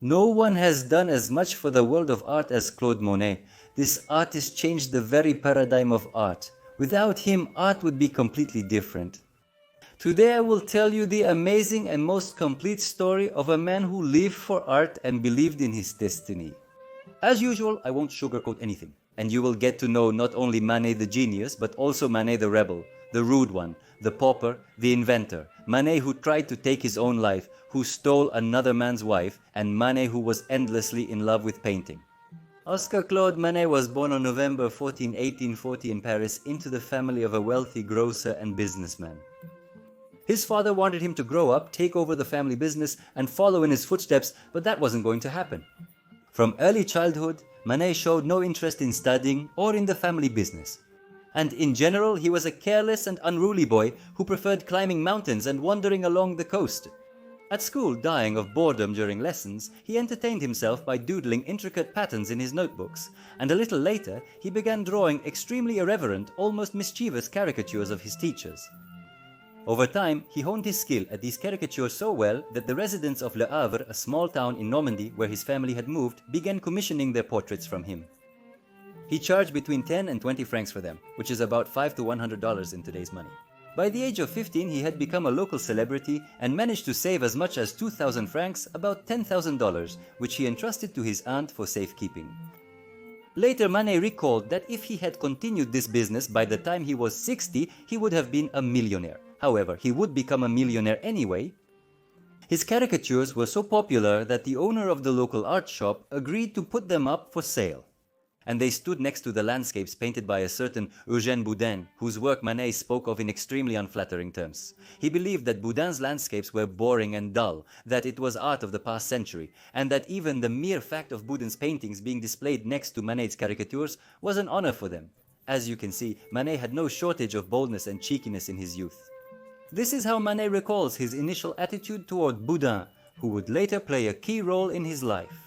No one has done as much for the world of art as Claude Monet. This artist changed the very paradigm of art. Without him, art would be completely different. Today I will tell you the amazing and most complete story of a man who lived for art and believed in his destiny. As usual, I won't sugarcoat anything, and you will get to know not only Manet the genius, but also Manet the rebel, the rude one, the pauper, the inventor, Manet who tried to take his own life, who stole another man's wife, and Manet who was endlessly in love with painting. Oscar Claude Manet was born on November 14, 1840 in Paris into the family of a wealthy grocer and businessman. His father wanted him to grow up, take over the family business, and follow in his footsteps, but that wasn't going to happen. From early childhood, Manet showed no interest in studying or in the family business. And in general, he was a careless and unruly boy who preferred climbing mountains and wandering along the coast. At school, dying of boredom during lessons, he entertained himself by doodling intricate patterns in his notebooks, and a little later he began drawing extremely irreverent, almost mischievous caricatures of his teachers. Over time, he honed his skill at these caricatures so well that the residents of Le Havre, a small town in Normandy where his family had moved, began commissioning their portraits from him. He charged between 10 and 20 francs for them, which is about $5 to $100 in today's money. By the age of 15, he had become a local celebrity and managed to save as much as 2,000 francs, about $10,000, which he entrusted to his aunt for safekeeping. Later, Manet recalled that if he had continued this business by the time he was 60, he would have been a millionaire. However, he would become a millionaire anyway. His caricatures were so popular that the owner of the local art shop agreed to put them up for sale. And they stood next to the landscapes painted by a certain Eugène Boudin, whose work Manet spoke of in extremely unflattering terms. He believed that Boudin's landscapes were boring and dull, that it was art of the past century, and that even the mere fact of Boudin's paintings being displayed next to Manet's caricatures was an honor for them. As you can see, Manet had no shortage of boldness and cheekiness in his youth. This is how Manet recalls his initial attitude toward Boudin, who would later play a key role in his life.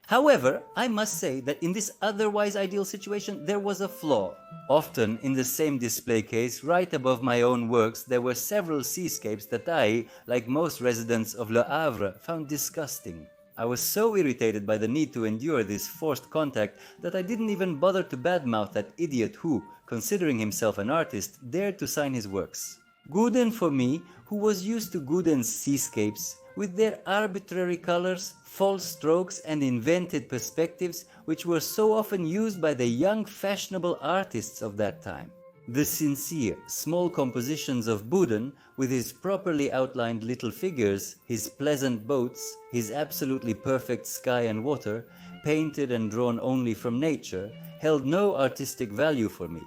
However, I must say that in this otherwise ideal situation there was a flaw. Often in the same display case, right above my own works, there were several seascapes that I, like most residents of Le Havre, found disgusting. I was so irritated by the need to endure this forced contact that I didn't even bother to badmouth that idiot who, considering himself an artist, dared to sign his works. Boudin, for me, who was used to Boudin's seascapes, with their arbitrary colors, false strokes and invented perspectives which were so often used by the young fashionable artists of that time. The sincere, small compositions of Boudin, with his properly outlined little figures, his pleasant boats, his absolutely perfect sky and water, painted and drawn only from nature, held no artistic value for me.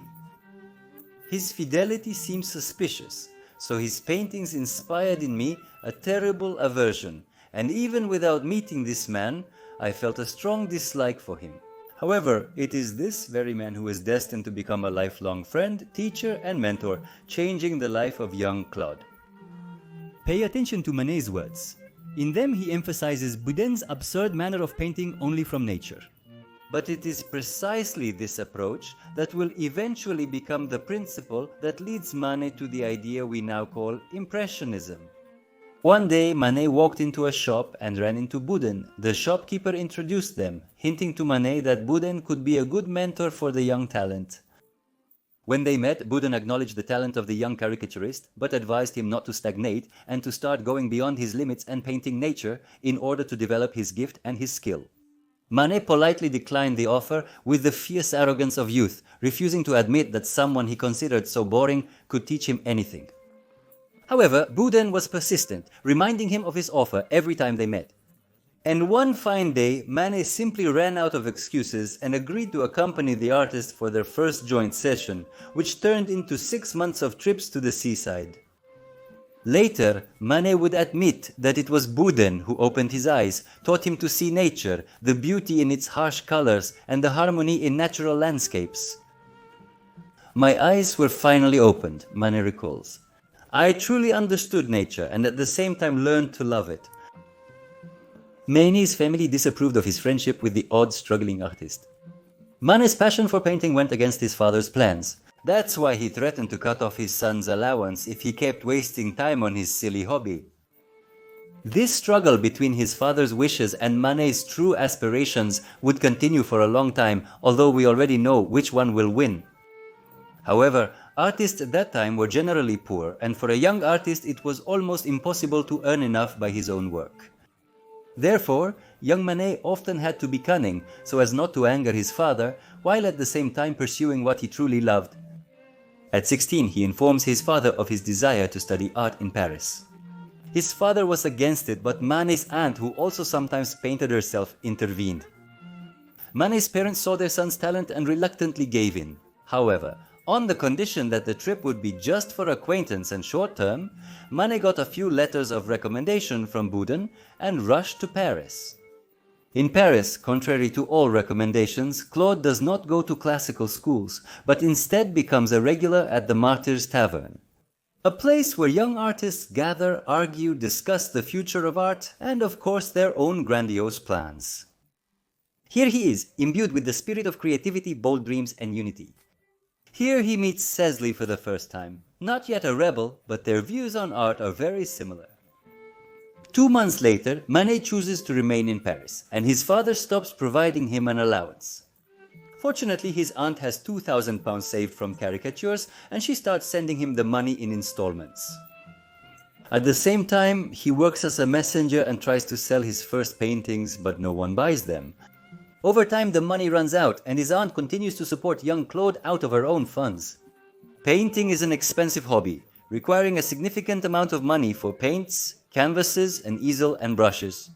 His fidelity seemed suspicious, so his paintings inspired in me a terrible aversion, and even without meeting this man, I felt a strong dislike for him. However, it is this very man who is destined to become a lifelong friend, teacher, and mentor, changing the life of young Claude. Pay attention to Manet's words. In them he emphasizes Boudin's absurd manner of painting only from nature. But it is precisely this approach that will eventually become the principle that leads Manet to the idea we now call Impressionism. One day Manet walked into a shop and ran into Boudin. The shopkeeper introduced them, hinting to Manet that Boudin could be a good mentor for the young talent. When they met, Boudin acknowledged the talent of the young caricaturist, but advised him not to stagnate and to start going beyond his limits and painting nature in order to develop his gift and his skill. Manet politely declined the offer with the fierce arrogance of youth, refusing to admit that someone he considered so boring could teach him anything. However, Boudin was persistent, reminding him of his offer every time they met. And one fine day, Manet simply ran out of excuses and agreed to accompany the artist for their first joint session, which turned into 6 months of trips to the seaside. Later, Manet would admit that it was Boudin who opened his eyes, taught him to see nature, the beauty in its harsh colors, and the harmony in natural landscapes. My eyes were finally opened, Manet recalls. I truly understood nature and at the same time learned to love it. Manet's family disapproved of his friendship with the odd, struggling artist. Manet's passion for painting went against his father's plans. That's why he threatened to cut off his son's allowance if he kept wasting time on his silly hobby. This struggle between his father's wishes and Manet's true aspirations would continue for a long time, although we already know which one will win. However, artists at that time were generally poor, and for a young artist it was almost impossible to earn enough by his own work. Therefore, young Manet often had to be cunning so as not to anger his father, while at the same time pursuing what he truly loved. At 16, he informs his father of his desire to study art in Paris. His father was against it, but Manet's aunt, who also sometimes painted herself, intervened. Manet's parents saw their son's talent and reluctantly gave in. However, on the condition that the trip would be just for acquaintance and short-term, Manet got a few letters of recommendation from Boudin and rushed to Paris. In Paris, contrary to all recommendations, Claude does not go to classical schools, but instead becomes a regular at the Martyrs Tavern, a place where young artists gather, argue, discuss the future of art, and of course their own grandiose plans. Here he is, imbued with the spirit of creativity, bold dreams, and unity. Here he meets Cézanne for the first time. Not yet a rebel, but their views on art are very similar. 2 months later, Manet chooses to remain in Paris, and his father stops providing him an allowance. Fortunately, his aunt has £2,000 saved from caricatures, and she starts sending him the money in installments. At the same time, he works as a messenger and tries to sell his first paintings, but no one buys them. Over time, the money runs out, and his aunt continues to support young Claude out of her own funds. Painting is an expensive hobby, requiring a significant amount of money for paints, canvases, an easel, and brushes.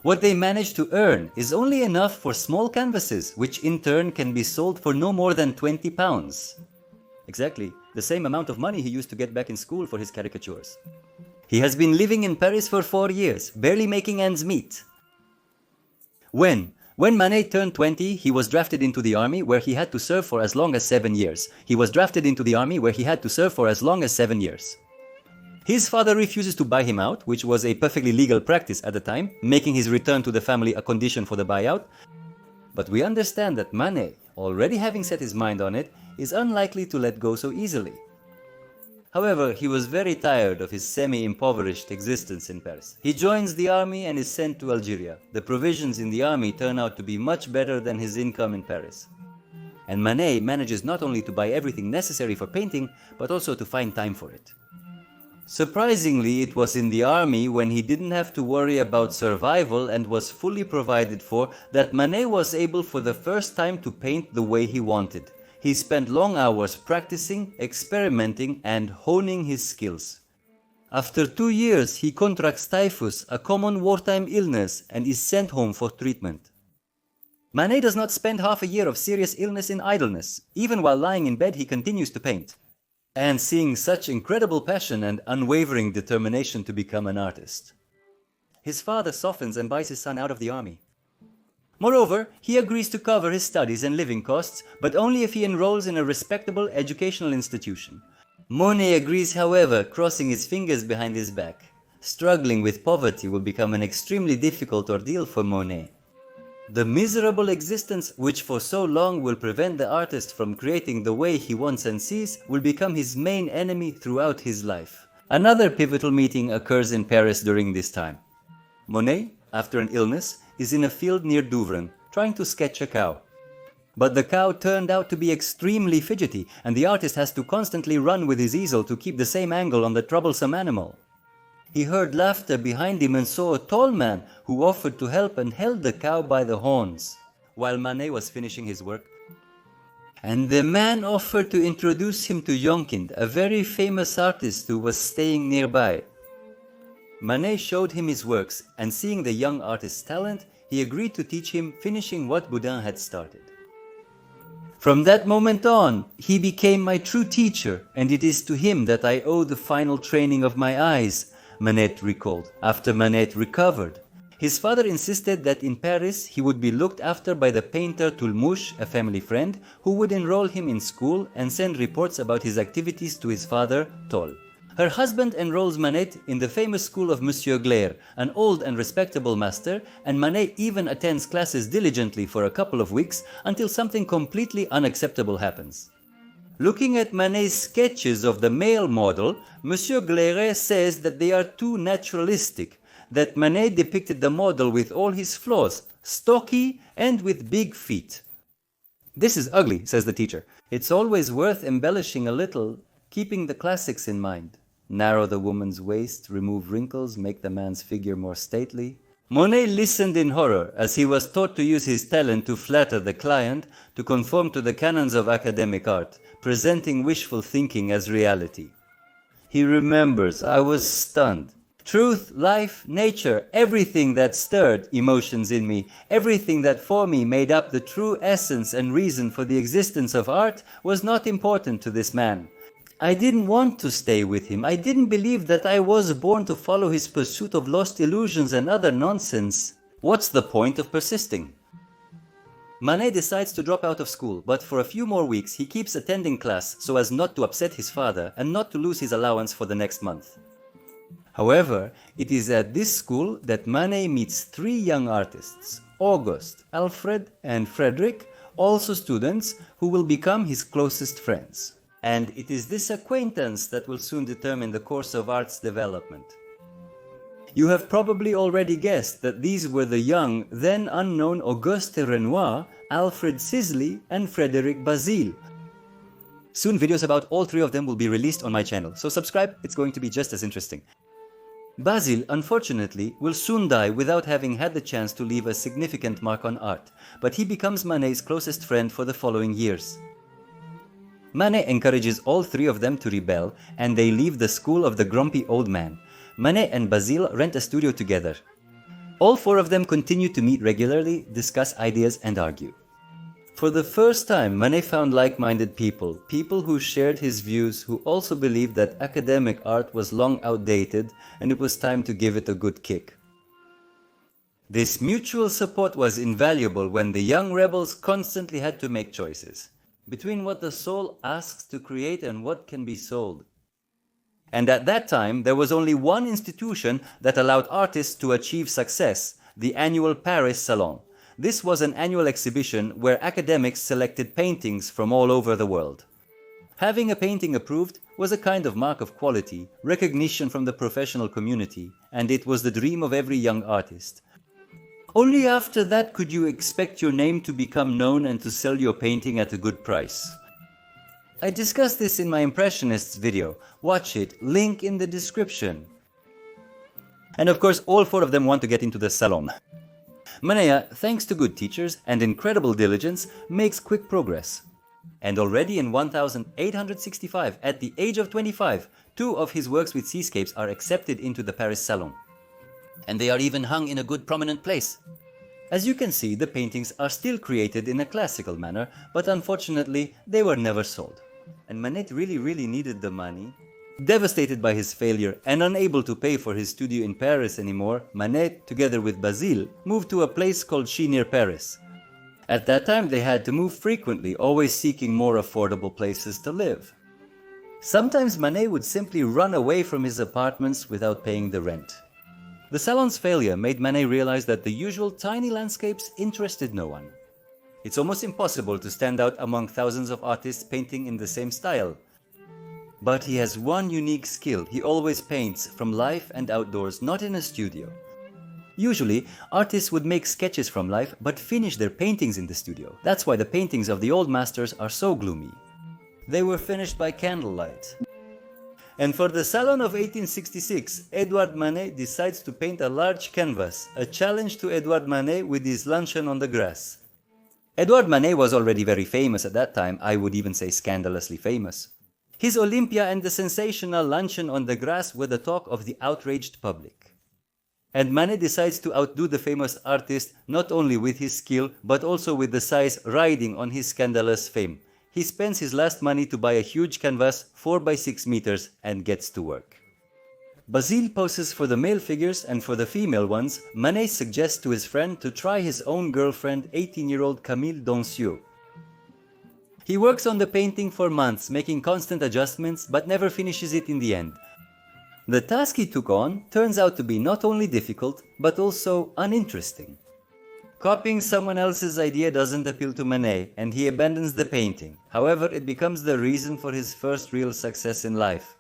What they manage to earn is only enough for small canvases, which in turn can be sold for no more than £20. Exactly, the same amount of money he used to get back in school for his caricatures. He has been living in Paris for 4 years, barely making ends meet. When Manet turned 20, he was drafted into the army where he had to serve for as long as 7 years. His father refuses to buy him out, which was a perfectly legal practice at the time, making his return to the family a condition for the buyout. But we understand that Manet, already having set his mind on it, is unlikely to let go so easily. However, he was very tired of his semi-impoverished existence in Paris. He joins the army and is sent to Algeria. The provisions in the army turn out to be much better than his income in Paris. And Manet manages not only to buy everything necessary for painting, but also to find time for it. Surprisingly, it was in the army, when he didn't have to worry about survival and was fully provided for, that Manet was able for the first time to paint the way he wanted. He spent long hours practicing, experimenting, and honing his skills. After 2 years, he contracts typhus, a common wartime illness, and is sent home for treatment. Manet does not spend half a year of serious illness in idleness. Even while lying in bed, he continues to paint. And seeing such incredible passion and unwavering determination to become an artist. His father softens and buys his son out of the army. Moreover, he agrees to cover his studies and living costs, but only if he enrolls in a respectable educational institution. Monet agrees, however, crossing his fingers behind his back. Struggling with poverty will become an extremely difficult ordeal for Monet. The miserable existence which for so long will prevent the artist from creating the way he wants and sees will become his main enemy throughout his life. Another pivotal meeting occurs in Paris during this time. Monet, after an illness, is in a field near Douvrin, trying to sketch a cow. But the cow turned out to be extremely fidgety, and the artist has to constantly run with his easel to keep the same angle on the troublesome animal. He heard laughter behind him and saw a tall man who offered to help and held the cow by the horns, while Manet was finishing his work. And the man offered to introduce him to Jonkind, a very famous artist who was staying nearby. Manet showed him his works, and seeing the young artist's talent, he agreed to teach him, finishing what Boudin had started. From that moment on, he became my true teacher, and it is to him that I owe the final training of my eyes, Manet recalled, after Manet recovered. His father insisted that in Paris he would be looked after by the painter Toulmouche, a family friend, who would enroll him in school and send reports about his activities to his father, Toll. Her husband enrolls Manet in the famous school of Monsieur Glaire, an old and respectable master, and Manet even attends classes diligently for a couple of weeks until something completely unacceptable happens. Looking at Manet's sketches of the male model, Monsieur Glaire says that they are too naturalistic. that Manet depicted the model with all his flaws, stocky and with big feet. "This is ugly," says the teacher. "It's always worth embellishing a little, keeping the classics in mind. Narrow the woman's waist, remove wrinkles, make the man's figure more stately." Monet listened in horror as he was taught to use his talent to flatter the client, to conform to the canons of academic art, presenting wishful thinking as reality. He remembers, "I was stunned. Truth, life, nature, everything that stirred emotions in me, everything that for me made up the true essence and reason for the existence of art was not important to this man. I didn't want to stay with him. I didn't believe that I was born to follow his pursuit of lost illusions and other nonsense. What's the point of persisting?" Manet decides to drop out of school, but for a few more weeks he keeps attending class so as not to upset his father and not to lose his allowance for the next month. However, it is at this school that Manet meets three young artists, Auguste, Alfred, and Frederick, also students who will become his closest friends. And it is this acquaintance that will soon determine the course of art's development. You have probably already guessed that these were the young, then unknown Auguste Renoir, Alfred Sisley, and Frederic Bazille. Soon videos about all three of them will be released on my channel, so subscribe, it's going to be just as interesting. Bazille, unfortunately, will soon die without having had the chance to leave a significant mark on art, but he becomes Manet's closest friend for the following years. Manet encourages all three of them to rebel, and they leave the school of the grumpy old man. Manet and Bazille rent a studio together. All four of them continue to meet regularly, discuss ideas, and argue. For the first time, Manet found like-minded people, people who shared his views, who also believed that academic art was long outdated and it was time to give it a good kick. This mutual support was invaluable when the young rebels constantly had to make choices between what the soul asks to create and what can be sold. And at that time, there was only one institution that allowed artists to achieve success, the annual Paris Salon. This was an annual exhibition where academics selected paintings from all over the world. Having a painting approved was a kind of mark of quality, recognition from the professional community, and it was the dream of every young artist. Only after that could you expect your name to become known and to sell your painting at a good price. I discussed this in my Impressionists video. Watch it, link in the description. And of course, all four of them want to get into the Salon. Manet, thanks to good teachers and incredible diligence, makes quick progress. And already in 1865, at the age of 25, two of his works with seascapes are accepted into the Paris Salon. And they are even hung in a good prominent place. As you can see, the paintings are still created in a classical manner, but unfortunately, they were never sold. And Manet really needed the money. Devastated by his failure and unable to pay for his studio in Paris anymore, Manet, together with Bazille, moved to a place called Chy near Paris. At that time, they had to move frequently, always seeking more affordable places to live. Sometimes Manet would simply run away from his apartments without paying the rent. The Salon's failure made Manet realize that the usual tiny landscapes interested no one. It's almost impossible to stand out among thousands of artists painting in the same style. But he has one unique skill. He always paints from life and outdoors, not in a studio. Usually, artists would make sketches from life but finish their paintings in the studio. That's why the paintings of the old masters are so gloomy. They were finished by candlelight. And for the Salon of 1866, Edouard Manet decides to paint a large canvas, a challenge to Edouard Manet with his luncheon on the grass. Edouard Manet was already very famous at that time, I would even say scandalously famous. His Olympia and the sensational luncheon on the grass were the talk of the outraged public. And Manet decides to outdo the famous artist not only with his skill, but also with the size riding on his scandalous fame. He spends his last money to buy a huge canvas, 4 by 6 meters, and gets to work. Bazille poses for the male figures, and for the female ones, Manet suggests to his friend to try his own girlfriend, 18-year-old Camille Dancieux. He works on the painting for months, making constant adjustments, but never finishes it in the end. The task he took on turns out to be not only difficult, but also uninteresting. Copying someone else's idea doesn't appeal to Manet, and he abandons the painting. However, it becomes the reason for his first real success in life.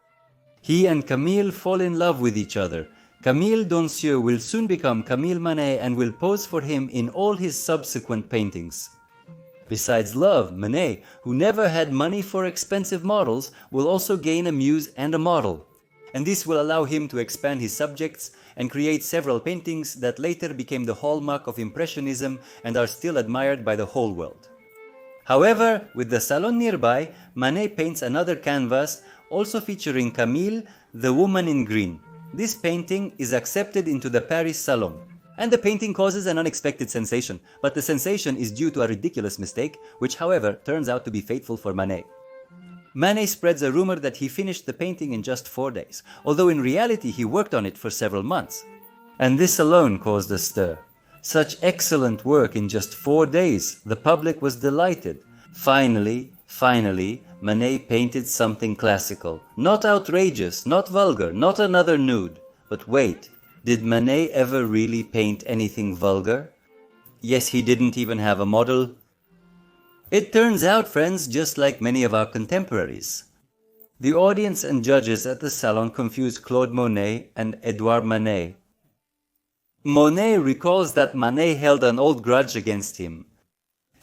He and Camille fall in love with each other. Camille Doncieux will soon become Camille Manet and will pose for him in all his subsequent paintings. Besides love, Manet, who never had money for expensive models, will also gain a muse and a model. And this will allow him to expand his subjects and create several paintings that later became the hallmark of Impressionism and are still admired by the whole world. However, with the Salon nearby, Manet paints another canvas, also featuring Camille, the woman in green. This painting is accepted into the Paris Salon, and the painting causes an unexpected sensation, but the sensation is due to a ridiculous mistake, which however turns out to be fateful for Manet. Manet spreads a rumor that he finished the painting in just 4 days, although in reality he worked on it for several months. And this alone caused a stir. Such excellent work in just 4 days, the public was delighted. Finally, Manet painted something classical. Not outrageous, not vulgar, not another nude. But wait, did Manet ever really paint anything vulgar? Yes, he didn't even have a model. It turns out, friends, just like many of our contemporaries. The audience and judges at the Salon confused Claude Monet and Edouard Manet. Monet recalls that Manet held an old grudge against him.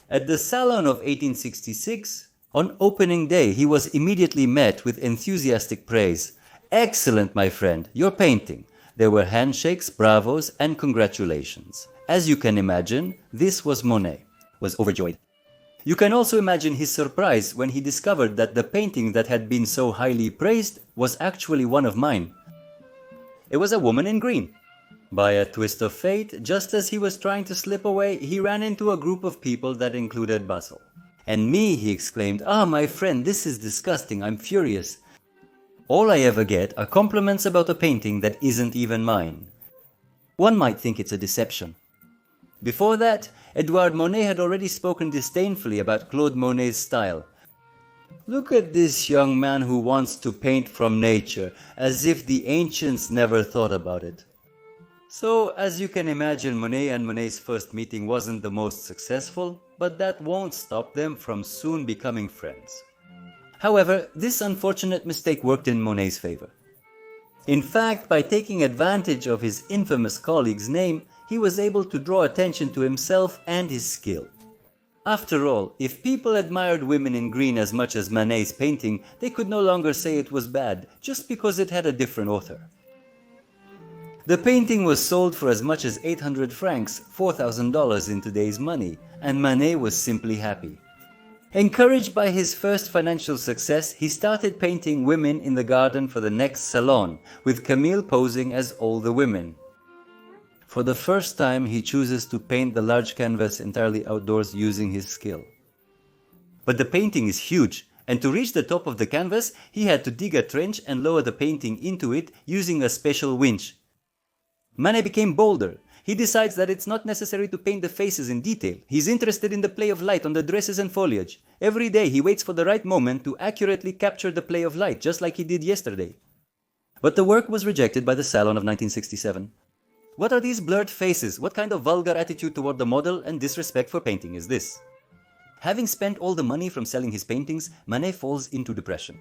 At the Salon of 1866, on opening day, he was immediately met with enthusiastic praise. "Excellent, my friend, your painting." There were handshakes, bravos, and congratulations. As you can imagine, this was Monet, was overjoyed. You can also imagine his surprise when he discovered that the painting that had been so highly praised was actually one of mine. It was a woman in green. By a twist of fate, just as he was trying to slip away, he ran into a group of people that included Basil. "And me," he exclaimed, "Ah, my friend, this is disgusting, I'm furious. All I ever get are compliments about a painting that isn't even mine." One might think it's a deception. Before that, Edouard Monet had already spoken disdainfully about Claude Monet's style. "Look at this young man who wants to paint from nature, as if the ancients never thought about it." So, as you can imagine, Monet and Monet's first meeting wasn't the most successful, but that won't stop them from soon becoming friends. However, this unfortunate mistake worked in Monet's favor. In fact, by taking advantage of his infamous colleague's name, he was able to draw attention to himself and his skill. After all, if people admired women in green as much as Manet's painting, they could no longer say it was bad, just because it had a different author. The painting was sold for as much as 800 francs, $4,000 in today's money, and Manet was simply happy. Encouraged by his first financial success, he started painting women in the garden for the next Salon, with Camille posing as all the women. For the first time, he chooses to paint the large canvas entirely outdoors using his skill. But the painting is huge, and to reach the top of the canvas, he had to dig a trench and lower the painting into it using a special winch. Manet became bolder. He decides that it's not necessary to paint the faces in detail. He's interested in the play of light on the dresses and foliage. Every day he waits for the right moment to accurately capture the play of light, just like he did yesterday. But the work was rejected by the Salon of 1967. What are these blurred faces? What kind of vulgar attitude toward the model and disrespect for painting is this? Having spent all the money from selling his paintings, Manet falls into depression.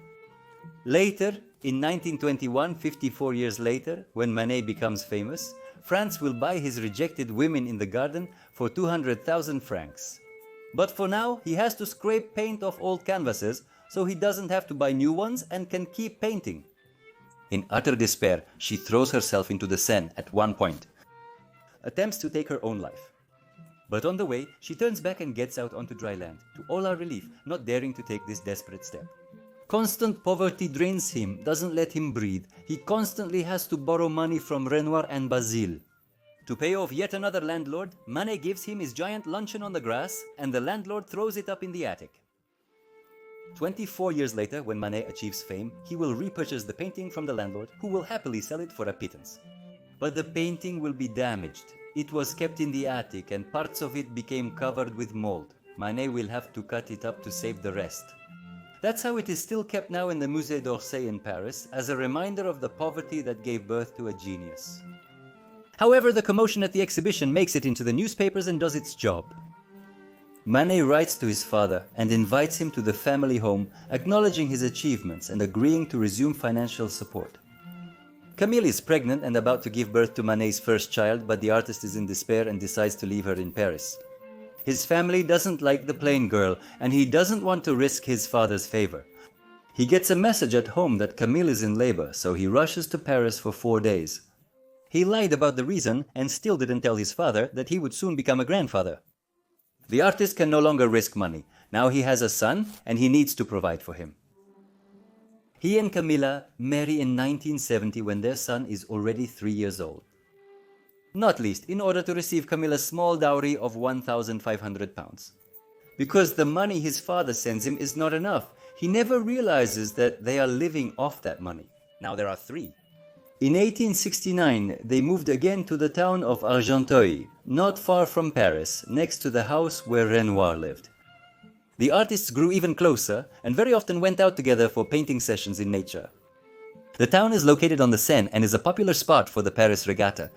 Later, in 1921, 54 years later, when Manet becomes famous, France will buy his rejected women in the garden for 200,000 francs. But for now, he has to scrape paint off old canvases, so he doesn't have to buy new ones and can keep painting. In utter despair, she throws herself into the Seine at one point, attempts to take her own life. But on the way, she turns back and gets out onto dry land, to all our relief, not daring to take this desperate step. Constant poverty drains him, doesn't let him breathe. He constantly has to borrow money from Renoir and Basile. To pay off yet another landlord, Manet gives him his giant luncheon on the grass, and the landlord throws it up in the attic. 24 years later, when Manet achieves fame, he will repurchase the painting from the landlord, who will happily sell it for a pittance. But the painting will be damaged. It was kept in the attic, and parts of it became covered with mold. Manet will have to cut it up to save the rest. That's how it is still kept now in the Musée d'Orsay in Paris, as a reminder of the poverty that gave birth to a genius. However, the commotion at the exhibition makes it into the newspapers and does its job. Manet writes to his father and invites him to the family home, acknowledging his achievements and agreeing to resume financial support. Camille is pregnant and about to give birth to Manet's first child, but the artist is in despair and decides to leave her in Paris. His family doesn't like the plain girl, and he doesn't want to risk his father's favor. He gets a message at home that Camille is in labor, so he rushes to Paris for 4 days. He lied about the reason and still didn't tell his father that he would soon become a grandfather. The artist can no longer risk money. Now he has a son and he needs to provide for him. He and Camilla marry in 1970 when their son is already 3 years old. Not least in order to receive Camilla's small dowry of £1,500. Because the money his father sends him is not enough, he never realizes that they are living off that money. Now there are 3. In 1869, they moved again to the town of Argenteuil, not far from Paris, next to the house where Renoir lived. The artists grew even closer and very often went out together for painting sessions in nature. The town is located on the Seine and is a popular spot for the Paris regatta.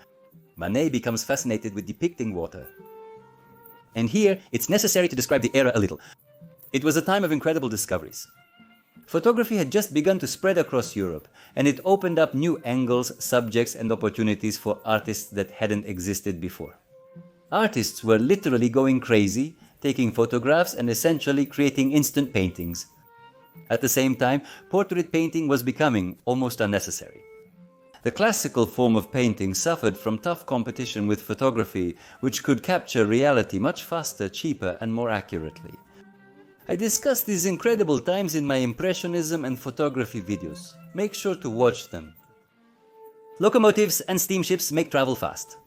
Manet becomes fascinated with depicting water. And here, it's necessary to describe the era a little. It was a time of incredible discoveries. Photography had just begun to spread across Europe, and it opened up new angles, subjects, and opportunities for artists that hadn't existed before. Artists were literally going crazy, taking photographs and essentially creating instant paintings. At the same time, portrait painting was becoming almost unnecessary. The classical form of painting suffered from tough competition with photography, which could capture reality much faster, cheaper, and more accurately. I discuss these incredible times in my Impressionism and photography videos. Make sure to watch them. Locomotives and steamships make travel fast.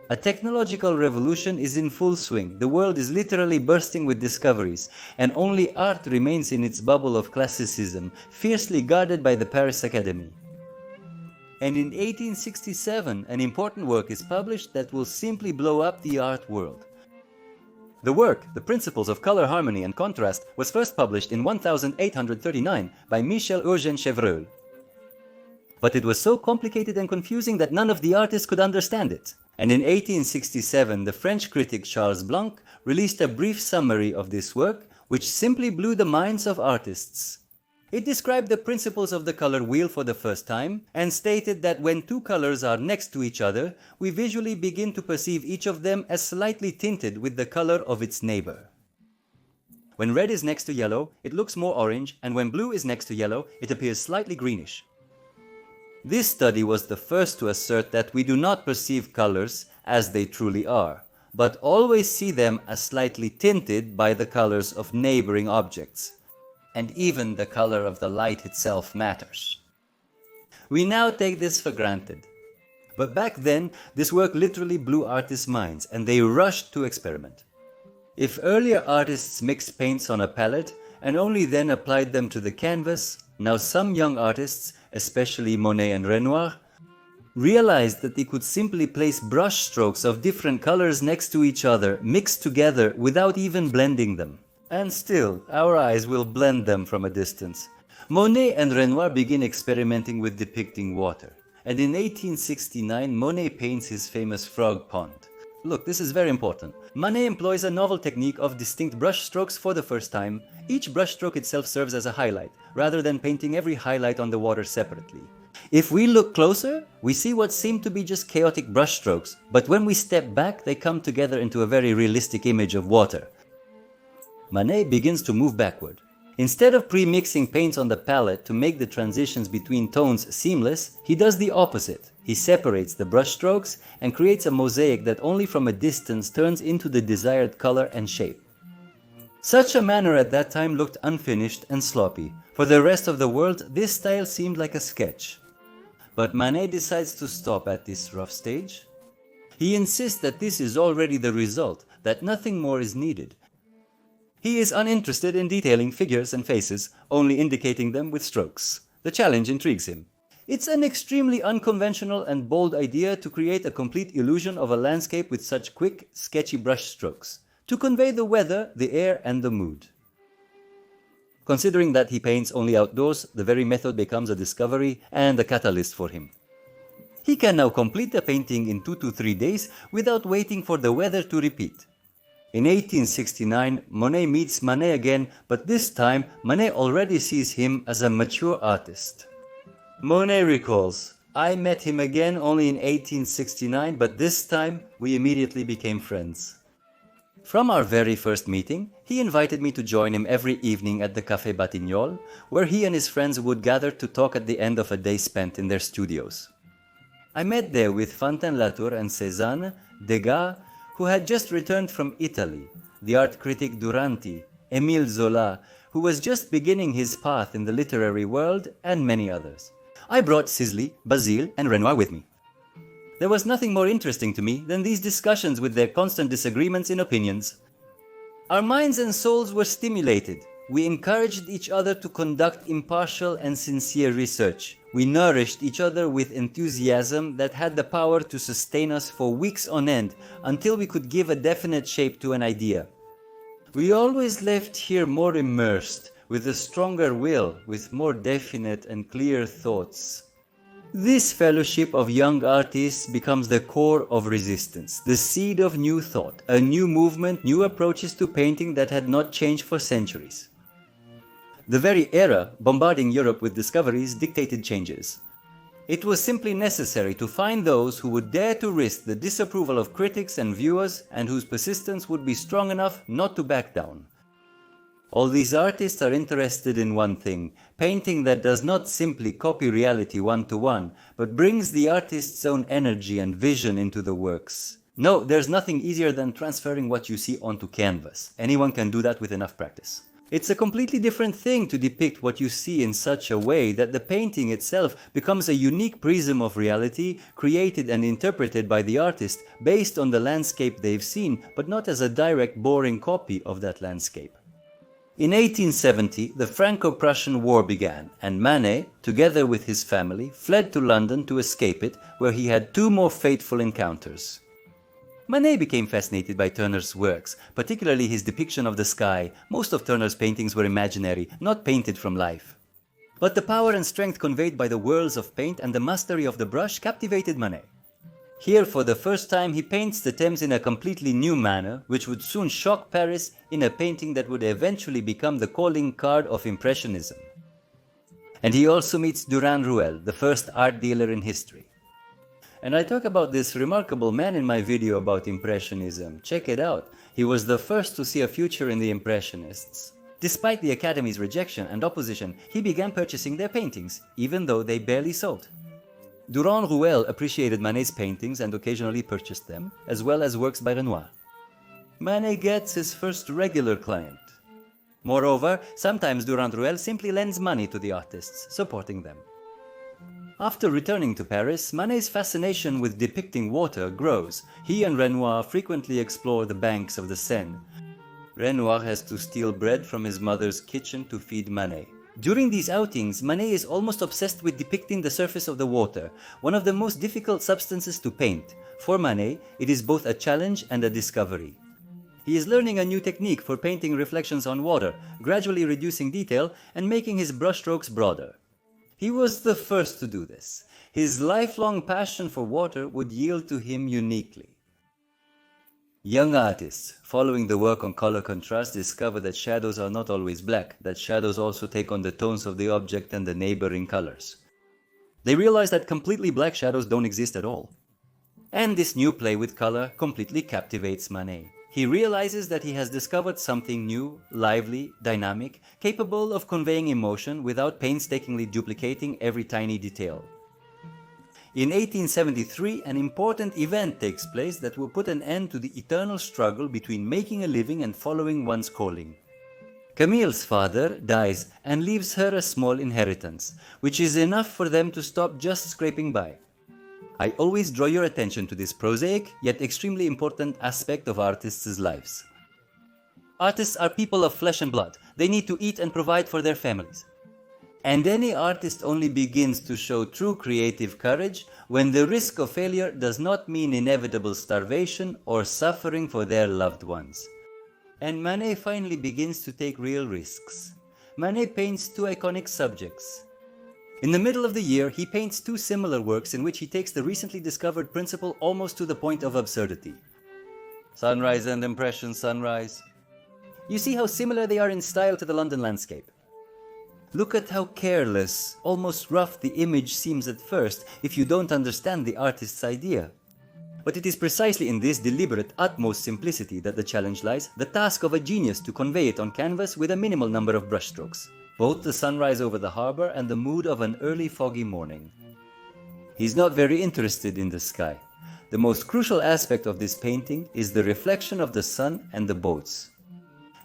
A technological revolution is in full swing. The world is literally bursting with discoveries, and only art remains in its bubble of classicism, fiercely guarded by the Paris Academy. And in 1867, an important work is published that will simply blow up the art world. The work, The Principles of Color Harmony and Contrast, was first published in 1839 by Michel-Eugène Chevreul. But it was so complicated and confusing that none of the artists could understand it. And in 1867, the French critic Charles Blanc released a brief summary of this work, which simply blew the minds of artists. It described the principles of the color wheel for the first time and stated that when 2 colors are next to each other, we visually begin to perceive each of them as slightly tinted with the color of its neighbor. When red is next to yellow, it looks more orange, and when blue is next to yellow, it appears slightly greenish. This study was the first to assert that we do not perceive colors as they truly are, but always see them as slightly tinted by the colors of neighboring objects. And even the color of the light itself matters. We now take this for granted. But back then, this work literally blew artists' minds, and they rushed to experiment. If earlier artists mixed paints on a palette and only then applied them to the canvas, now some young artists, especially Monet and Renoir, realized that they could simply place brush strokes of different colors next to each other, mixed together without even blending them. And still, our eyes will blend them from a distance. Monet and Renoir begin experimenting with depicting water. And in 1869, Monet paints his famous frog pond. Look, this is very important. Monet employs a novel technique of distinct brush strokes for the first time. Each brush stroke itself serves as a highlight, rather than painting every highlight on the water separately. If we look closer, we see what seem to be just chaotic brush strokes, but when we step back, they come together into a very realistic image of water. Manet begins to move backward. Instead of pre-mixing paints on the palette to make the transitions between tones seamless, he does the opposite. He separates the brush strokes and creates a mosaic that only from a distance turns into the desired color and shape. Such a manner at that time looked unfinished and sloppy. For the rest of the world, this style seemed like a sketch. But Manet decides to stop at this rough stage. He insists that this is already the result, that nothing more is needed. He is uninterested in detailing figures and faces, only indicating them with strokes. The challenge intrigues him. It's an extremely unconventional and bold idea to create a complete illusion of a landscape with such quick, sketchy brush strokes, to convey the weather, the air, and the mood. Considering that he paints only outdoors, the very method becomes a discovery and a catalyst for him. He can now complete the painting in 2 to 3 days without waiting for the weather to repeat. In 1869, Monet meets Manet again, but this time Manet already sees him as a mature artist. Monet recalls, I met him again only in 1869, but this time we immediately became friends. From our very first meeting, he invited me to join him every evening at the Café Batignolles, where he and his friends would gather to talk at the end of a day spent in their studios. I met there with Fantin-Latour and Cézanne, Degas, who had just returned from Italy, the art critic Duranty, Émile Zola, who was just beginning his path in the literary world, and many others. I brought Sisley, Basile, and Renoir with me. There was nothing more interesting to me than these discussions with their constant disagreements in opinions. Our minds and souls were stimulated. We encouraged each other to conduct impartial and sincere research. We nourished each other with enthusiasm that had the power to sustain us for weeks on end until we could give a definite shape to an idea. We always left here more immersed, with a stronger will, with more definite and clear thoughts. This fellowship of young artists becomes the core of resistance, the seed of new thought, a new movement, new approaches to painting that had not changed for centuries. The very era bombarding Europe with discoveries dictated changes. It was simply necessary to find those who would dare to risk the disapproval of critics and viewers and whose persistence would be strong enough not to back down. All these artists are interested in one thing, painting that does not simply copy reality one-to-one, but brings the artist's own energy and vision into the works. No, there's nothing easier than transferring what you see onto canvas. Anyone can do that with enough practice. It's a completely different thing to depict what you see in such a way that the painting itself becomes a unique prism of reality, created and interpreted by the artist based on the landscape they've seen, but not as a direct, boring copy of that landscape. In 1870, the Franco-Prussian War began, and Manet, together with his family, fled to London to escape it, where he had two more fateful encounters. Manet became fascinated by Turner's works, particularly his depiction of the sky. Most of Turner's paintings were imaginary, not painted from life. But the power and strength conveyed by the whirls of paint and the mastery of the brush captivated Manet. Here, for the first time, he paints the Thames in a completely new manner, which would soon shock Paris in a painting that would eventually become the calling card of Impressionism. And he also meets Durand-Ruel, the first art dealer in history. And I talk about this remarkable man in my video about Impressionism. Check it out. He was the first to see a future in the Impressionists. Despite the Academy's rejection and opposition, he began purchasing their paintings, even though they barely sold. Durand-Ruel appreciated Manet's paintings and occasionally purchased them, as well as works by Renoir. Manet gets his first regular client. Moreover, sometimes Durand-Ruel simply lends money to the artists, supporting them. After returning to Paris, Manet's fascination with depicting water grows. He and Renoir frequently explore the banks of the Seine. Renoir has to steal bread from his mother's kitchen to feed Manet. During these outings, Manet is almost obsessed with depicting the surface of the water, one of the most difficult substances to paint. For Manet, it is both a challenge and a discovery. He is learning a new technique for painting reflections on water, gradually reducing detail and making his brushstrokes broader. He was the first to do this. His lifelong passion for water would yield to him uniquely. Young artists, following the work on color contrast, discover that shadows are not always black, that shadows also take on the tones of the object and the neighboring colors. They realize that completely black shadows don't exist at all. And this new play with color completely captivates Manet. He realizes that he has discovered something new, lively, dynamic, capable of conveying emotion without painstakingly duplicating every tiny detail. In 1873, an important event takes place that will put an end to the eternal struggle between making a living and following one's calling. Camille's father dies and leaves her a small inheritance, which is enough for them to stop just scraping by. I always draw your attention to this prosaic yet extremely important aspect of artists' lives. Artists are people of flesh and blood. They need to eat and provide for their families. And any artist only begins to show true creative courage when the risk of failure does not mean inevitable starvation or suffering for their loved ones. And Manet finally begins to take real risks. Manet paints two iconic subjects. In the middle of the year, he paints two similar works in which he takes the recently discovered principle almost to the point of absurdity. Sunrise and Impression Sunrise. You see how similar they are in style to the London landscape. Look at how careless, almost rough the image seems at first if you don't understand the artist's idea. But it is precisely in this deliberate utmost simplicity that the challenge lies, the task of a genius to convey it on canvas with a minimal number of brushstrokes, both the sunrise over the harbor and the mood of an early foggy morning. He's not very interested in the sky. The most crucial aspect of this painting is the reflection of the sun and the boats.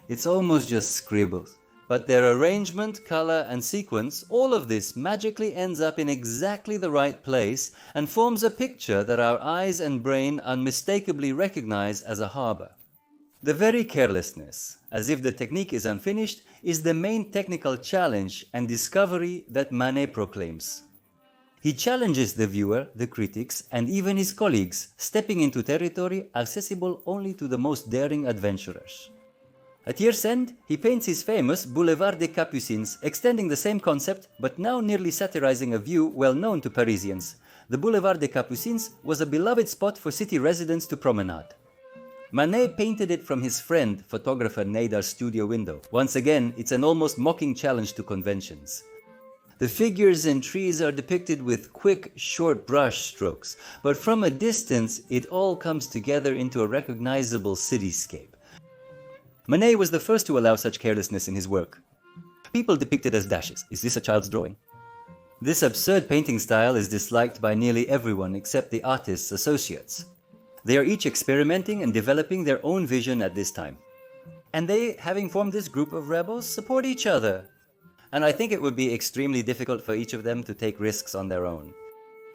It's almost just scribbles, but their arrangement, color, and sequence, all of this magically ends up in exactly the right place and forms a picture that our eyes and brain unmistakably recognize as a harbor. The very carelessness, as if the technique is unfinished, is the main technical challenge and discovery that Manet proclaims. He challenges the viewer, the critics, and even his colleagues, stepping into territory accessible only to the most daring adventurers. At year's end, he paints his famous Boulevard des Capucines, extending the same concept, but now nearly satirizing a view well known to Parisians. The Boulevard des Capucines was a beloved spot for city residents to promenade. Manet painted it from his friend, photographer Nadar's studio window. Once again, it's an almost mocking challenge to conventions. The figures and trees are depicted with quick, short brush strokes, but from a distance it all comes together into a recognizable cityscape. Manet was the first to allow such carelessness in his work. People depict it as dashes. Is this a child's drawing? This absurd painting style is disliked by nearly everyone except the artist's associates. They are each experimenting and developing their own vision at this time. And they, having formed this group of rebels, support each other. And I think it would be extremely difficult for each of them to take risks on their own.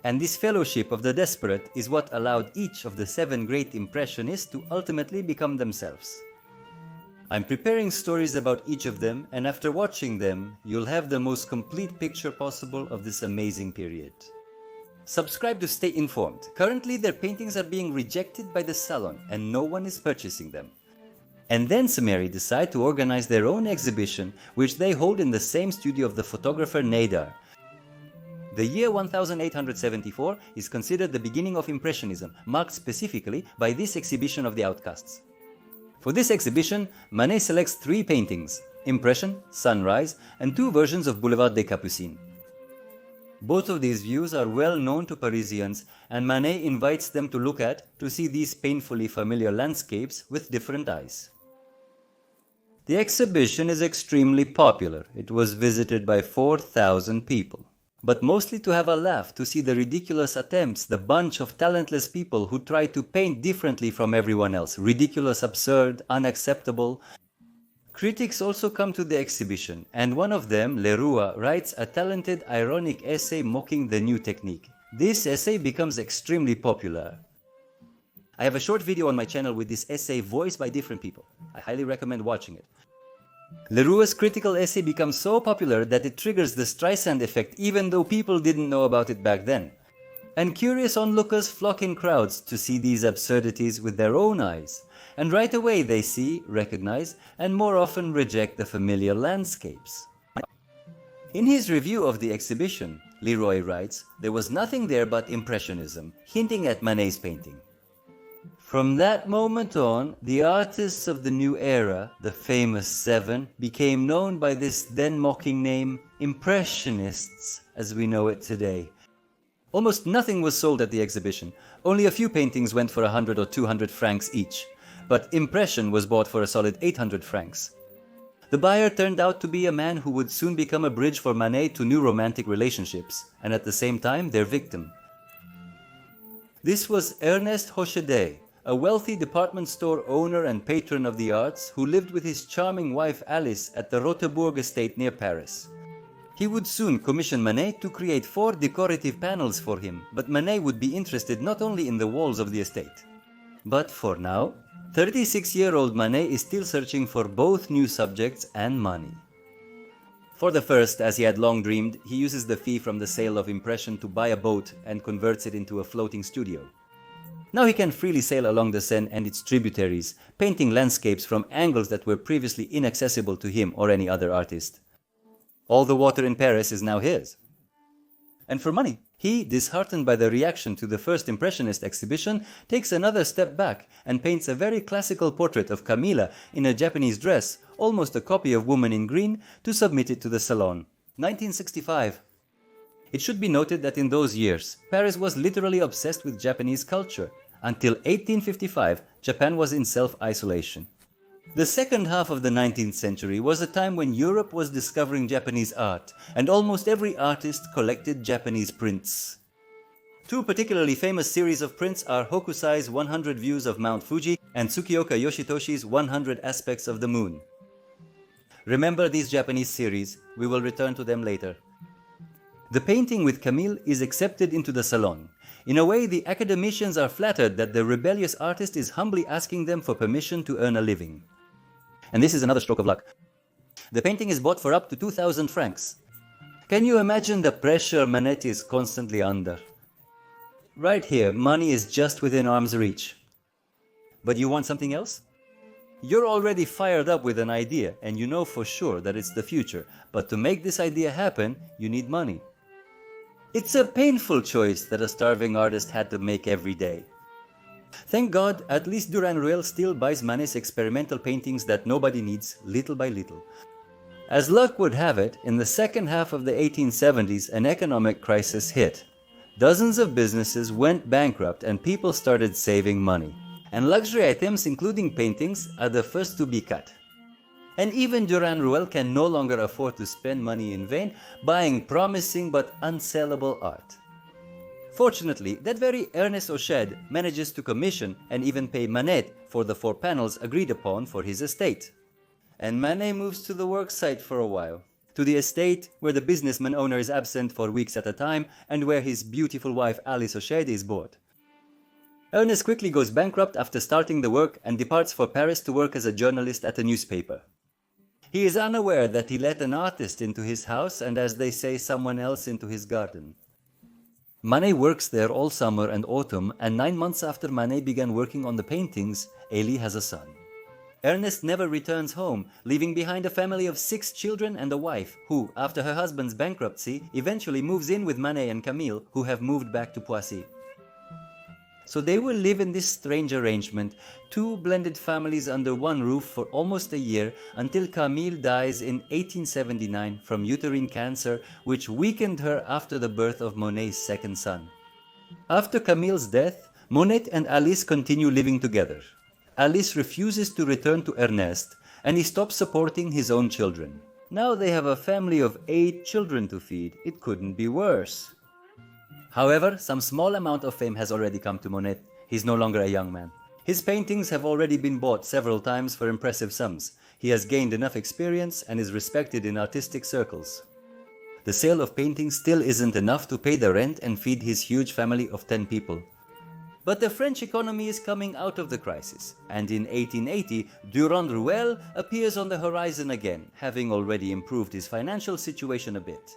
And this fellowship of the desperate is what allowed each of the 7 great Impressionists to ultimately become themselves. I'm preparing stories about each of them, and after watching them, you'll have the most complete picture possible of this amazing period. Subscribe to stay informed. Currently, their paintings are being rejected by the Salon, and no one is purchasing them. And then Samari decide to organize their own exhibition, which they hold in the same studio of the photographer Nadar. The year 1874 is considered the beginning of Impressionism, marked specifically by this exhibition of the outcasts. For this exhibition, Manet selects 3 paintings, Impression, Sunrise, and 2 versions of Boulevard des Capucines. Both of these views are well known to Parisians, and Manet invites them to see these painfully familiar landscapes with different eyes. The exhibition is extremely popular. It was visited by 4,000 people. But mostly to have a laugh, to see the ridiculous attempts, the bunch of talentless people who try to paint differently from everyone else, ridiculous, absurd, unacceptable. Critics also come to the exhibition, and one of them, Leroux, writes a talented, ironic essay mocking the new technique. This essay becomes extremely popular. I have a short video on my channel with this essay voiced by different people. I highly recommend watching it. Leroux's critical essay becomes so popular that it triggers the Streisand effect even though people didn't know about it back then. And curious onlookers flock in crowds to see these absurdities with their own eyes. And right away they see, recognize, and more often reject the familiar landscapes. In his review of the exhibition, Leroy writes, there was nothing there but Impressionism, hinting at Manet's painting. From that moment on, the artists of the new era, the famous 7, became known by this then mocking name, Impressionists, as we know it today. Almost nothing was sold at the exhibition. Only a few paintings went for 100 or 200 francs each. But Impression was bought for a solid 800 francs. The buyer turned out to be a man who would soon become a bridge for Manet to new romantic relationships, and at the same time their victim. This was Ernest Hochedet, a wealthy department store owner and patron of the arts who lived with his charming wife Alice at the Rottebourg estate near Paris. He would soon commission Manet to create 4 decorative panels for him, but Manet would be interested not only in the walls of the estate. But for now, 36-year-old Manet is still searching for both new subjects and money. For the first, as he had long dreamed, he uses the fee from the sale of Impression to buy a boat and converts it into a floating studio. Now he can freely sail along the Seine and its tributaries, painting landscapes from angles that were previously inaccessible to him or any other artist. All the water in Paris is now his. And for money, he, disheartened by the reaction to the first Impressionist exhibition, takes another step back and paints a very classical portrait of Camilla in a Japanese dress, almost a copy of Woman in Green, to submit it to the Salon. 1965. It should be noted that in those years, Paris was literally obsessed with Japanese culture. Until 1855, Japan was in self-isolation. The second half of the 19th century was a time when Europe was discovering Japanese art, and almost every artist collected Japanese prints. Two particularly famous series of prints are Hokusai's 100 Views of Mount Fuji and Tsukioka Yoshitoshi's 100 Aspects of the Moon. Remember these Japanese series, we will return to them later. The painting with Camille is accepted into the Salon. In a way, the academicians are flattered that the rebellious artist is humbly asking them for permission to earn a living. And this is another stroke of luck. The painting is bought for up to 2,000 francs. Can you imagine the pressure Monet is constantly under? Right here, money is just within arm's reach. But you want something else? You're already fired up with an idea and you know for sure that it's the future, but to make this idea happen, you need money. It's a painful choice that a starving artist had to make every day. Thank God, at least Durand-Ruel still buys Manet's experimental paintings that nobody needs, little by little. As luck would have it, in the second half of the 1870s, an economic crisis hit. Dozens of businesses went bankrupt and people started saving money. And luxury items, including paintings, are the first to be cut. And even Durand-Ruel can no longer afford to spend money in vain buying promising but unsellable art. Fortunately, that very Ernest Hochet manages to commission and even pay Manet for the 4 panels agreed upon for his estate. And Manet moves to the worksite for a while, to the estate where the businessman owner is absent for weeks at a time and where his beautiful wife Alice Hochet is bored. Ernest quickly goes bankrupt after starting the work and departs for Paris to work as a journalist at a newspaper. He is unaware that he let an artist into his house and, as they say, someone else into his garden. Manet works there all summer and autumn, and 9 months after Manet began working on the paintings, Elie has a son. Ernest never returns home, leaving behind a family of 6 children and a wife who, after her husband's bankruptcy, eventually moves in with Manet and Camille, who have moved back to Poissy. So they will live in this strange arrangement, 2 blended families under one roof for almost a year until Camille dies in 1879 from uterine cancer, which weakened her after the birth of Monet's second son. After Camille's death, Monet and Alice continue living together. Alice refuses to return to Ernest, and he stops supporting his own children. Now they have a family of 8 children to feed. It couldn't be worse. However, some small amount of fame has already come to Monet. He's no longer a young man. His paintings have already been bought several times for impressive sums. He has gained enough experience and is respected in artistic circles. The sale of paintings still isn't enough to pay the rent and feed his huge family of 10 people. But the French economy is coming out of the crisis, and in 1880, Durand-Ruel appears on the horizon again, having already improved his financial situation a bit.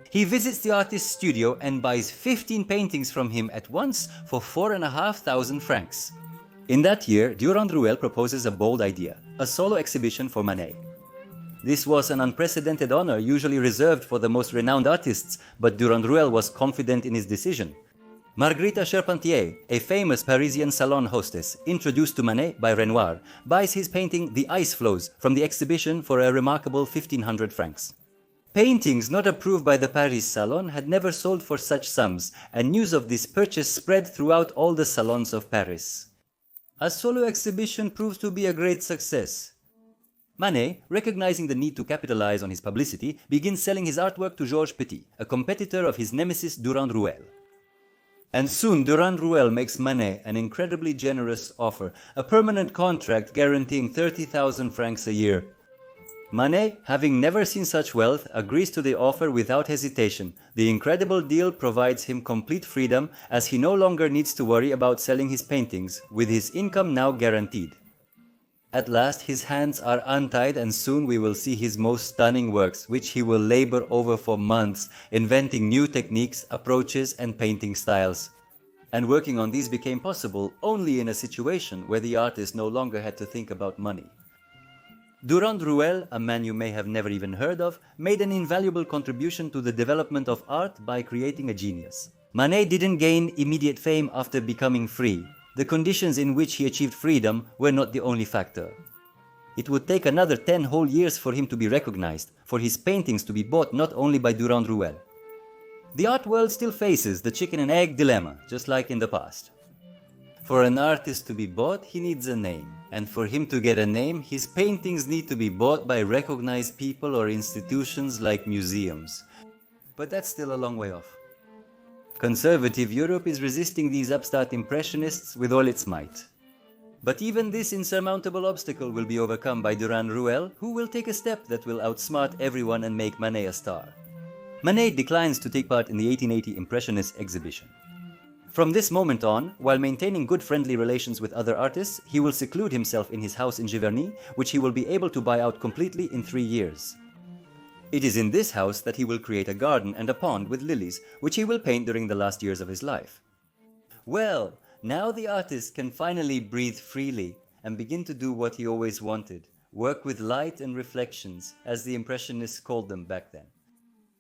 He visits the artist's studio and buys 15 paintings from him at once for 4,500 francs. In that year, Durand-Ruel proposes a bold idea, a solo exhibition for Manet. This was an unprecedented honor usually reserved for the most renowned artists, but Durand-Ruel was confident in his decision. Marguerite Charpentier, a famous Parisian Salon hostess, introduced to Manet by Renoir, buys his painting The Ice Flows from the exhibition for a remarkable 1,500 francs. Paintings not approved by the Paris Salon had never sold for such sums, and news of this purchase spread throughout all the salons of Paris. A solo exhibition proved to be a great success. Manet, recognizing the need to capitalize on his publicity, begins selling his artwork to Georges Petit, a competitor of his nemesis Durand-Ruel. And soon Durand-Ruel makes Manet an incredibly generous offer, a permanent contract guaranteeing 30,000 francs a year. Manet, having never seen such wealth, agrees to the offer without hesitation. The incredible deal provides him complete freedom, as he no longer needs to worry about selling his paintings, with his income now guaranteed. At last his hands are untied, and soon we will see his most stunning works, which he will labor over for months, inventing new techniques, approaches and painting styles. And working on these became possible only in a situation where the artist no longer had to think about money. Durand-Ruel, a man you may have never even heard of, made an invaluable contribution to the development of art by creating a genius. Manet didn't gain immediate fame after becoming free. The conditions in which he achieved freedom were not the only factor. It would take another 10 whole years for him to be recognized, for his paintings to be bought not only by Durand-Ruel. The art world still faces the chicken and egg dilemma, just like in the past. For an artist to be bought, he needs a name. And for him to get a name, his paintings need to be bought by recognized people or institutions like museums. But that's still a long way off. Conservative Europe is resisting these upstart impressionists with all its might. But even this insurmountable obstacle will be overcome by Durand-Ruel, who will take a step that will outsmart everyone and make Manet a star. Manet declines to take part in the 1880 Impressionist exhibition. From this moment on, while maintaining good friendly relations with other artists, he will seclude himself in his house in Giverny, which he will be able to buy out completely in 3 years. It is in this house that he will create a garden and a pond with lilies, which he will paint during the last years of his life. Well, now the artist can finally breathe freely and begin to do what he always wanted, work with light and reflections, as the Impressionists called them back then.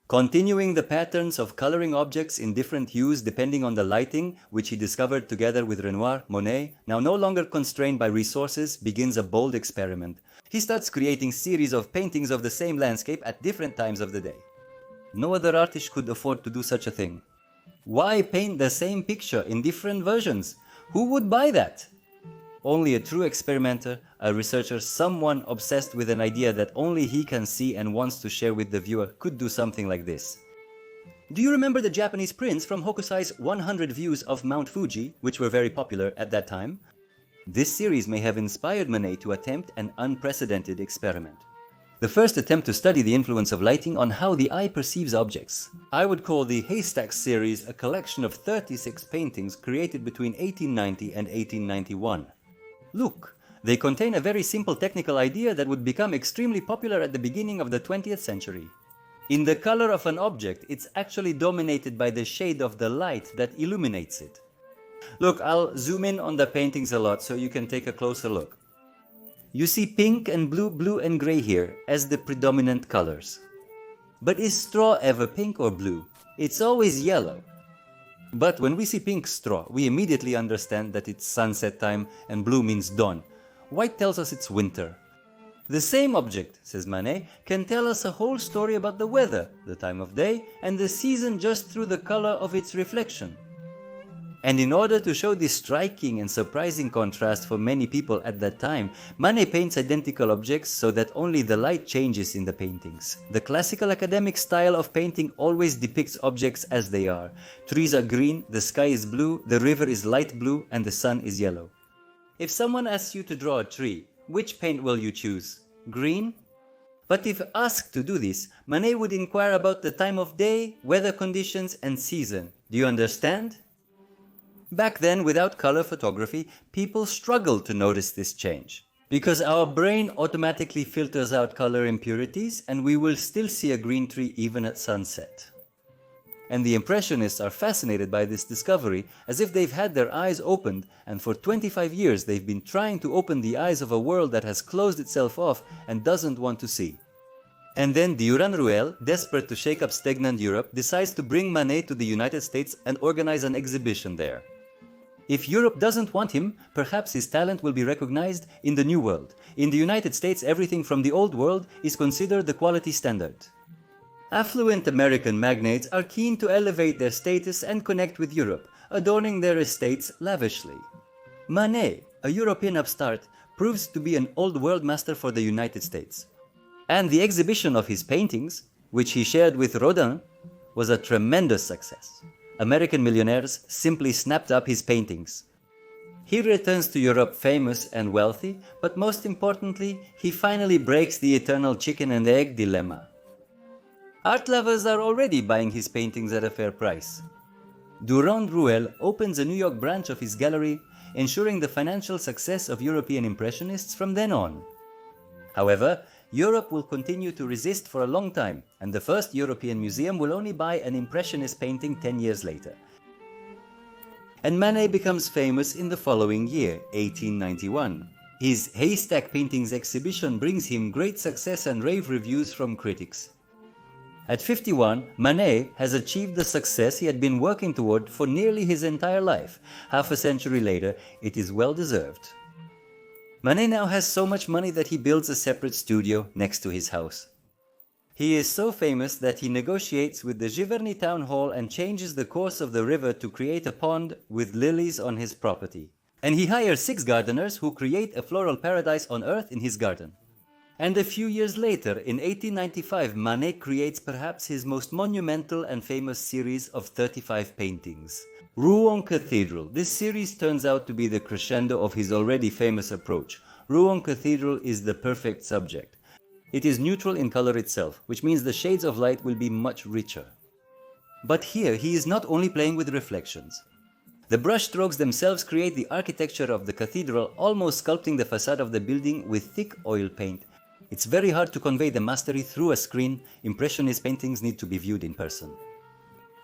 Continuing the patterns of coloring objects in different hues depending on the lighting, which he discovered together with Renoir, Monet, now no longer constrained by resources, begins a bold experiment. He starts creating series of paintings of the same landscape at different times of the day. No other artist could afford to do such a thing. Why paint the same picture in different versions? Who would buy that? Only a true experimenter, a researcher, someone obsessed with an idea that only he can see and wants to share with the viewer could do something like this. Do you remember the Japanese prints from Hokusai's 100 Views of Mount Fuji, which were very popular at that time? This series may have inspired Manet to attempt an unprecedented experiment. The first attempt to study the influence of lighting on how the eye perceives objects. I would call the Haystack series a collection of 36 paintings created between 1890 and 1891. Look, they contain a very simple technical idea that would become extremely popular at the beginning of the 20th century. In the color of an object, it's actually dominated by the shade of the light that illuminates it. Look, I'll zoom in on the paintings a lot so you can take a closer look. You see pink and blue, blue and gray here as the predominant colors. But is straw ever pink or blue? It's always yellow. But when we see pink straw, we immediately understand that it's sunset time and blue means dawn. White tells us it's winter. The same object, says Manet, can tell us a whole story about the weather, the time of day, and the season just through the color of its reflection. And in order to show this striking and surprising contrast for many people at that time, Manet paints identical objects so that only the light changes in the paintings. The classical academic style of painting always depicts objects as they are. Trees are green, the sky is blue, the river is light blue, and the sun is yellow. If someone asks you to draw a tree, which paint will you choose? Green? But if asked to do this, Manet would inquire about the time of day, weather conditions, and season. Do you understand? Back then, without color photography, people struggled to notice this change. Because our brain automatically filters out color impurities, and we will still see a green tree even at sunset. And the Impressionists are fascinated by this discovery, as if they've had their eyes opened, and for 25 years they've been trying to open the eyes of a world that has closed itself off and doesn't want to see. And then Durand-Ruel, desperate to shake up stagnant Europe, decides to bring Manet to the United States and organize an exhibition there. If Europe doesn't want him, perhaps his talent will be recognized in the New World. In the United States, everything from the Old World is considered the quality standard. Affluent American magnates are keen to elevate their status and connect with Europe, adorning their estates lavishly. Manet, a European upstart, proves to be an Old World master for the United States. And the exhibition of his paintings, which he shared with Rodin, was a tremendous success. American millionaires simply snapped up his paintings. He returns to Europe famous and wealthy, but most importantly, he finally breaks the eternal chicken and egg dilemma. Art lovers are already buying his paintings at a fair price. Durand-Ruel opens a New York branch of his gallery, ensuring the financial success of European Impressionists from then on. However, Europe will continue to resist for a long time, and the first European museum will only buy an Impressionist painting 10 years later. And Manet becomes famous in the following year, 1891. His Haystack Paintings exhibition brings him great success and rave reviews from critics. At 51, Manet has achieved the success he had been working toward for nearly his entire life. Half a century later, it is well deserved. Manet now has so much money that he builds a separate studio next to his house. He is so famous that he negotiates with the Giverny town hall and changes the course of the river to create a pond with lilies on his property. And he hires 6 gardeners who create a floral paradise on earth in his garden. And a few years later, in 1895, Manet creates perhaps his most monumental and famous series of 35 paintings. Rouen Cathedral. This series turns out to be the crescendo of his already famous approach. Rouen Cathedral is the perfect subject. It is neutral in color itself, which means the shades of light will be much richer. But here he is not only playing with reflections. The brush strokes themselves create the architecture of the cathedral, almost sculpting the facade of the building with thick oil paint. It's very hard to convey the mastery through a screen. Impressionist paintings need to be viewed in person.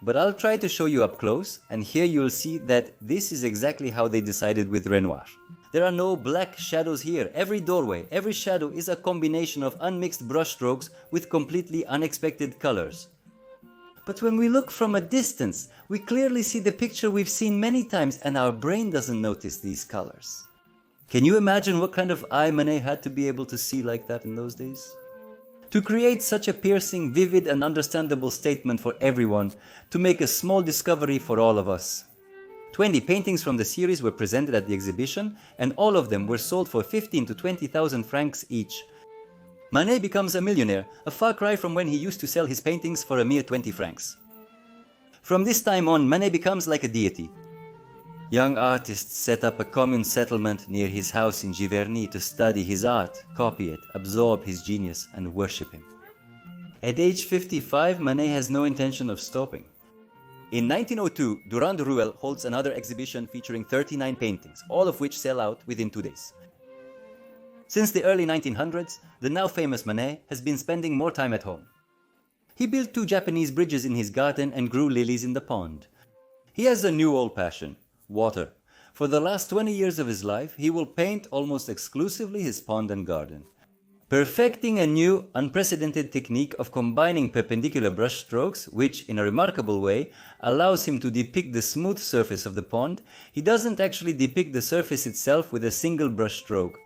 But I'll try to show you up close, and here you'll see that this is exactly how they decided with Renoir. There are no black shadows here. Every doorway, every shadow is a combination of unmixed brush strokes with completely unexpected colors. But when we look from a distance, we clearly see the picture we've seen many times, and our brain doesn't notice these colors. Can you imagine what kind of eye Manet had to be able to see like that in those days? To create such a piercing, vivid and understandable statement for everyone, to make a small discovery for all of us. 20 paintings from the series were presented at the exhibition, and all of them were sold for 15 to 20,000 francs each. Manet becomes a millionaire, a far cry from when he used to sell his paintings for a mere 20 francs. From this time on, Manet becomes like a deity. Young artists set up a common settlement near his house in Giverny to study his art, copy it, absorb his genius, and worship him. At age 55, Manet has no intention of stopping. In 1902, Durand-Ruel holds another exhibition featuring 39 paintings, all of which sell out within 2 days. Since the early 1900s, the now famous Manet has been spending more time at home. He built 2 Japanese bridges in his garden and grew lilies in the pond. He has a new old passion: water. For the last 20 years of his life, he will paint almost exclusively his pond and garden, perfecting a new, unprecedented technique of combining perpendicular brush strokes, which, in a remarkable way, allows him to depict the smooth surface of the pond. He doesn't actually depict the surface itself with a single brush stroke.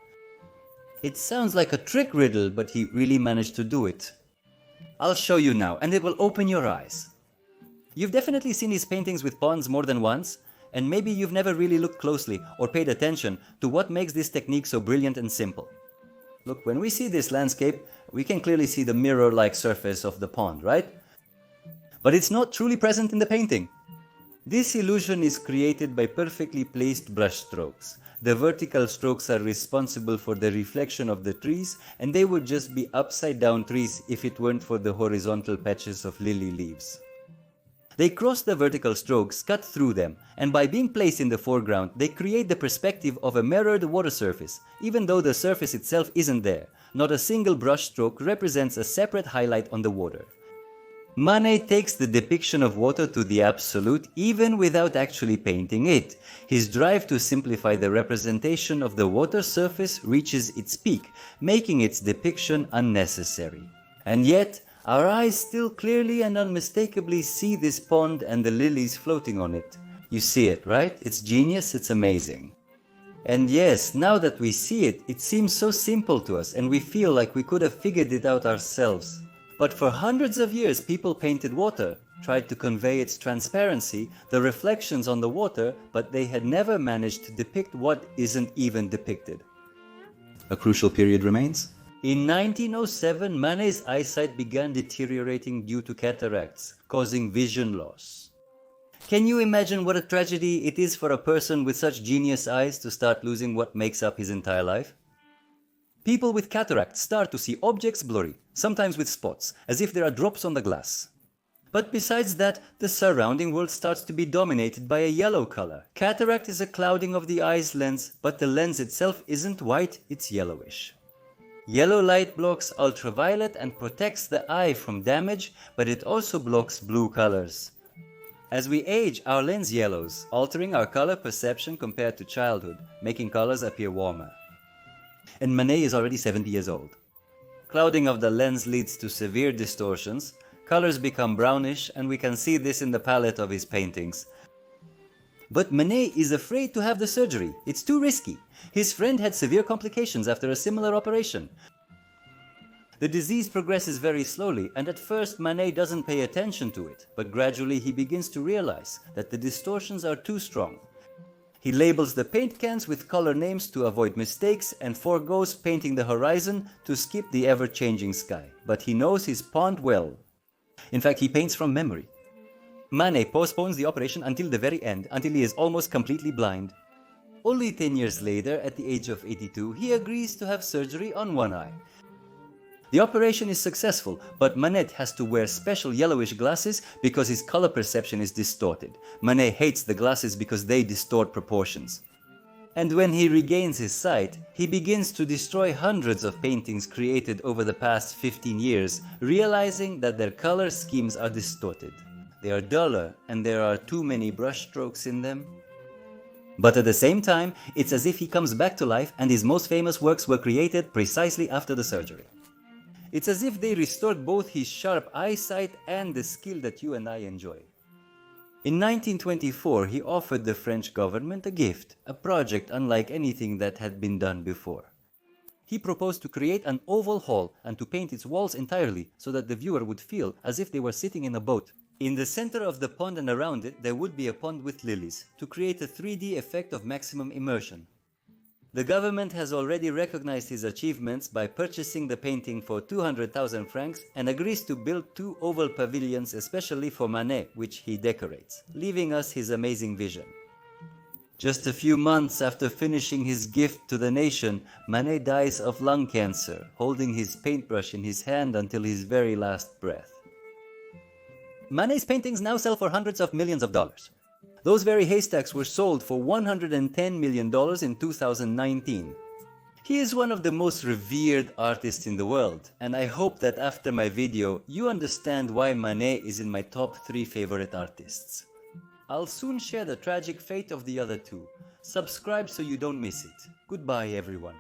It sounds like a trick riddle, but he really managed to do it. I'll show you now, and it will open your eyes. You've definitely seen his paintings with ponds more than once, and maybe you've never really looked closely or paid attention to what makes this technique so brilliant and simple. Look, when we see this landscape, we can clearly see the mirror-like surface of the pond, right? But it's not truly present in the painting. This illusion is created by perfectly placed brush strokes. The vertical strokes are responsible for the reflection of the trees, and they would just be upside-down trees if it weren't for the horizontal patches of lily leaves. They cross the vertical strokes, cut through them, and by being placed in the foreground, they create the perspective of a mirrored water surface, even though the surface itself isn't there. Not a single brush stroke represents a separate highlight on the water. Manet takes the depiction of water to the absolute, even without actually painting it. His drive to simplify the representation of the water surface reaches its peak, making its depiction unnecessary. And yet, our eyes still clearly and unmistakably see this pond and the lilies floating on it. You see it, right? It's genius, it's amazing. And yes, now that we see it, it seems so simple to us, and we feel like we could have figured it out ourselves. But for hundreds of years, people painted water, tried to convey its transparency, the reflections on the water, but they had never managed to depict what isn't even depicted. A crucial period remains. In 1907, Manet's eyesight began deteriorating due to cataracts, causing vision loss. Can you imagine what a tragedy it is for a person with such genius eyes to start losing what makes up his entire life? People with cataracts start to see objects blurry, sometimes with spots, as if there are drops on the glass. But besides that, the surrounding world starts to be dominated by a yellow color. Cataract is a clouding of the eye's lens, but the lens itself isn't white, it's yellowish. Yellow light blocks ultraviolet and protects the eye from damage, but it also blocks blue colors. As we age, our lens yellows, altering our color perception compared to childhood, making colors appear warmer. And Manet is already 70 years old. Clouding of the lens leads to severe distortions, colors become brownish, and we can see this in the palette of his paintings. But Manet is afraid to have the surgery. It's too risky. His friend had severe complications after a similar operation. The disease progresses very slowly, and at first Manet doesn't pay attention to it, but gradually he begins to realize that the distortions are too strong. He labels the paint cans with color names to avoid mistakes and forgoes painting the horizon to skip the ever-changing sky. But he knows his pond well. In fact, he paints from memory. Manet postpones the operation until the very end, until he is almost completely blind. Only 10 years later, at the age of 82, he agrees to have surgery on one eye. The operation is successful, but Manet has to wear special yellowish glasses because his color perception is distorted. Manet hates the glasses because they distort proportions. And when he regains his sight, he begins to destroy hundreds of paintings created over the past 15 years, realizing that their color schemes are distorted. They are duller and there are too many brushstrokes in them. But at the same time, it's as if he comes back to life and his most famous works were created precisely after the surgery. It's as if they restored both his sharp eyesight and the skill that you and I enjoy. In 1924, he offered the French government a gift, a project unlike anything that had been done before. He proposed to create an oval hall and to paint its walls entirely so that the viewer would feel as if they were sitting in a boat. In the center of the pond and around it, there would be a pond with lilies, to create a 3D effect of maximum immersion. The government has already recognized his achievements by purchasing the painting for 200,000 francs and agrees to build 2 oval pavilions especially for Manet, which he decorates, leaving us his amazing vision. Just a few months after finishing his gift to the nation, Manet dies of lung cancer, holding his paintbrush in his hand until his very last breath. Manet's paintings now sell for hundreds of millions of dollars. Those very haystacks were sold for $110 million in 2019. He is one of the most revered artists in the world, and I hope that after my video you understand why Manet is in my top 3 favorite artists. I'll soon share the tragic fate of the other 2. Subscribe so you don't miss it. Goodbye everyone.